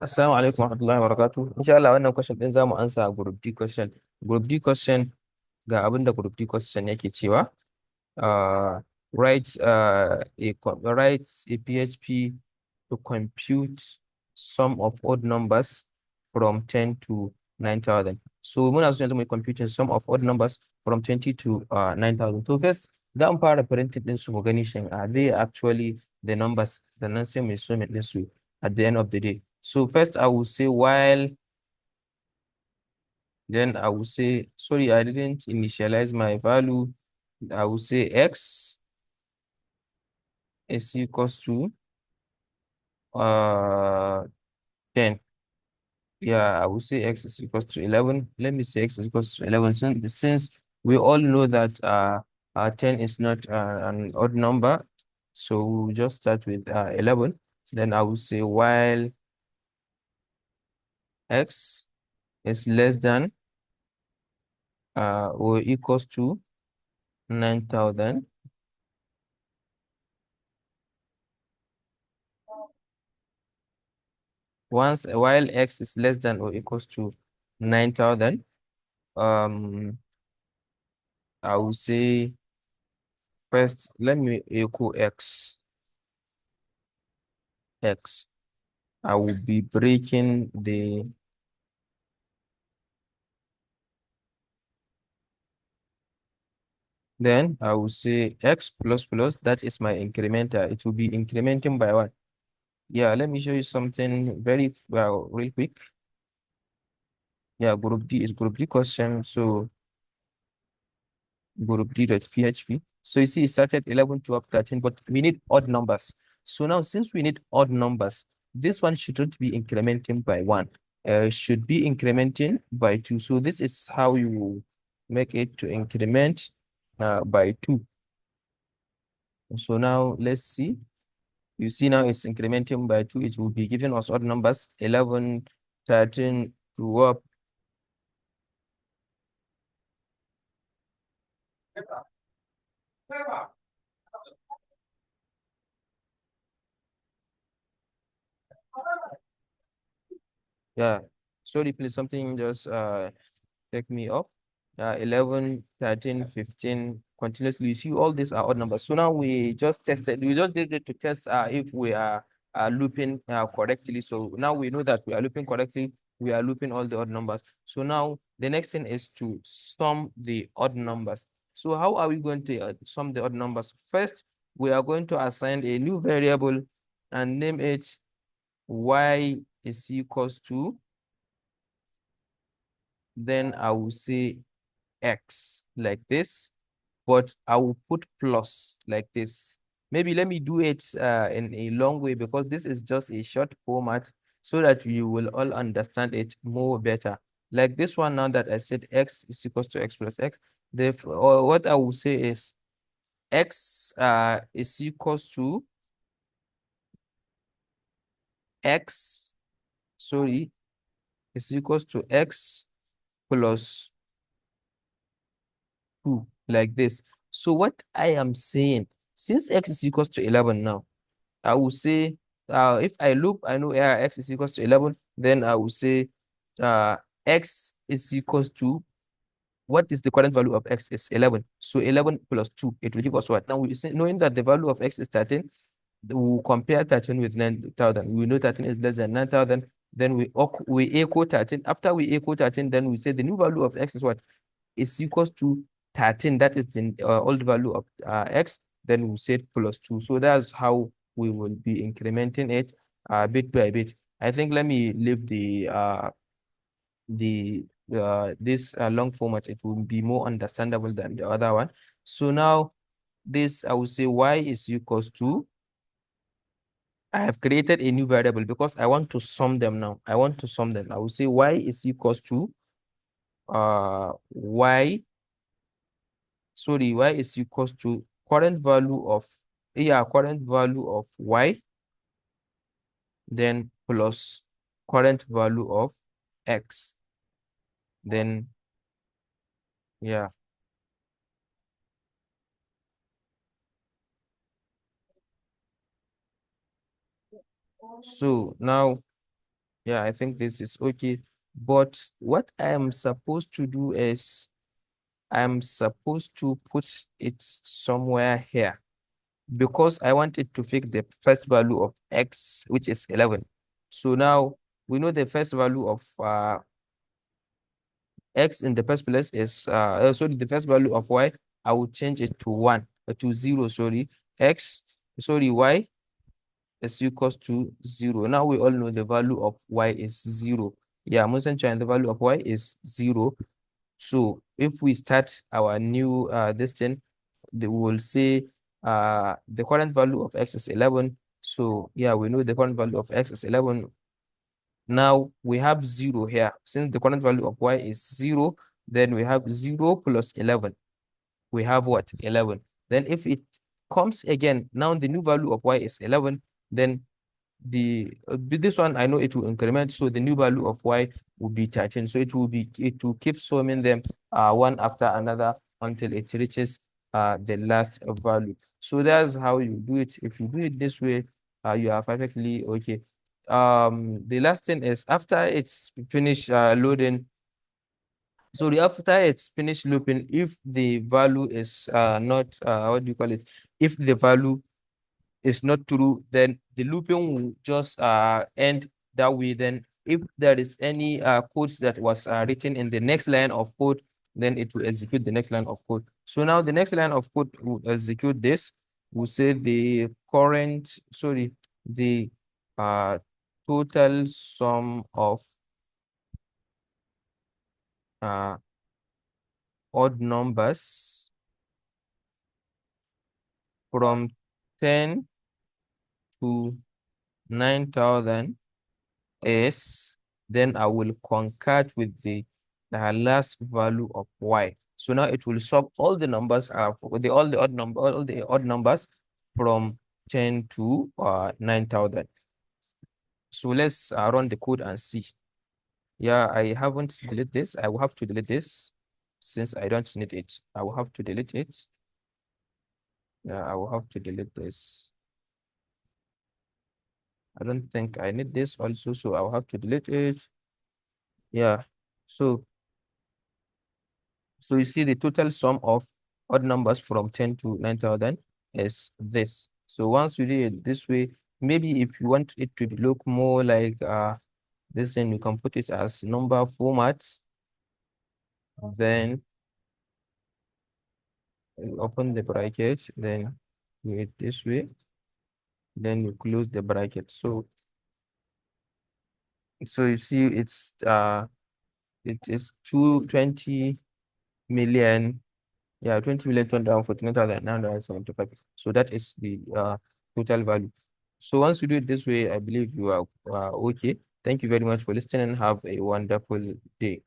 Assalamu alaikum warahmatullahi wabarakatuh. Insha Allah wannan question din zamu ansa a group D question. Group D question ga abin da group D question yake cewa write a PHP to compute sum of odd numbers from 10 to 9,000. So muna so yanzu mu computing sum of odd numbers from 20 to 9,000. So first za mu fara printing din su mu gani shin are they actually the numbers, sannan sai mu sum din su at the end of the day. So first I will say while, then I will say, sorry, I didn't initialize my value. I will say x is equals to 10. Yeah, I will say x is equals to 11. Let me say x is equals to 11. Since we all know that 10 is not an odd number, so we'll just start with 11. Then I will say while x is less than or equals to 9,000. While x is less than or equals to 9,000, I will say first, let me echo x. I will be breaking the then I will say x plus plus, that is my incrementer. It will be incrementing by 1. Yeah, let me show you something very well, real quick. Yeah, group D is group D question. So group D.php. So you see, it started 11, 12, 13, but we need odd numbers. So now, since we need odd numbers, this one shouldn't be incrementing by 1. Should be incrementing by 2. So this is how you make it to increment by 2. So now, let's see. You see now it's incrementing by 2. It will be giving us odd numbers, 11, 13, 12. Yeah, sorry, please, something just take me up. 11, 13, 15, continuously. You see, all these are odd numbers. So now we just did it to test if we are looping correctly. So now we know that we are looping correctly. We are looping all the odd numbers. So now the next thing is to sum the odd numbers. So how are we going to sum the odd numbers? First, we are going to assign a new variable and name it y is equals to, then I will say x like this, but I will put plus like this. Maybe let me do it in a long way, because this is just a short format, so that you will all understand it more better. Like this one, now that I said x is equals to x plus x, or what I will say is x is equals to x, sorry, is equals to x plus 2, like this. So what I am saying, since x is equals to 11 now, I will say, if I loop, I know x is equals to 11, then I will say x is equals to, what is the current value of x is 11. So 11 plus 2, it will give us what? Now, knowing that the value of x is 13, we will compare 13 with 9,000. We know 13 is less than 9,000. Then we echo 13. After we echo 13, then we say the new value of x is what? Is equals to 13. That is the old value of x. Then we set plus 2. So that's how we will be incrementing it bit by bit. I think let me leave this long format. It will be more understandable than the other one. So now this, I will say y is equals to, I have created a new variable because I want to sum them now. I want to sum them. I will say y is equals to y is equals to current value of y then plus current value of X. Then, yeah. So now, yeah, I think this is okay. But what I am supposed to do is I'm supposed to put it somewhere here because I want it to fix the first value of X, which is 11. So now we know the first value of X in the first place is, sorry, the first value of Y, I will change it to 1, to 0, sorry. X, sorry, Y is equals to 0. Now we all know the value of Y is 0. Yeah, Musan Chan, the value of Y is 0. So if we start our new this thing, they will say the current value of X is 11. So yeah, we know the current value of X is 11. Now we have 0 here. Since the current value of Y is 0, then we have 0 plus 11. We have what? 11. Then if it comes again, now the new value of Y is 11, then this one I know it will increment, so the new value of Y will be 13. So it will keep summing them one after another until it reaches the last value. So that's how you do it. If you do it this way, you are perfectly okay. The last thing is after it's finished loading, so after it's finished looping, if the value is not what do you call it, if the value is not true, then the looping will just end that way. Then if there is any codes that was written in the next line of code, then it will execute the next line of code. So now the next line of code will execute this. We'll say the current, sorry, the uh, total sum of uh, odd numbers from 10 to 9,000 is, then I will concat with the last value of Y. So now it will sum all the numbers, all the odd numbers from 10 to 9,000. So let's run the code and see. Yeah, I haven't deleted this. I will have to delete this since I don't need it. I will have to delete it. Yeah, I will have to delete this. I don't think I need this also, so I'll have to delete it. Yeah. So you see the total sum of odd numbers from 10 to 9,000 is this. So once you do it this way, maybe if you want it to look more like this, then you can put it as number format. Then you open the bracket, then do it this way. Then you close the bracket. So you see it is 220 million. Yeah, 20,249,975. So that is the total value. So once you do it this way, I believe you are okay. Thank you very much for listening. Have a wonderful day.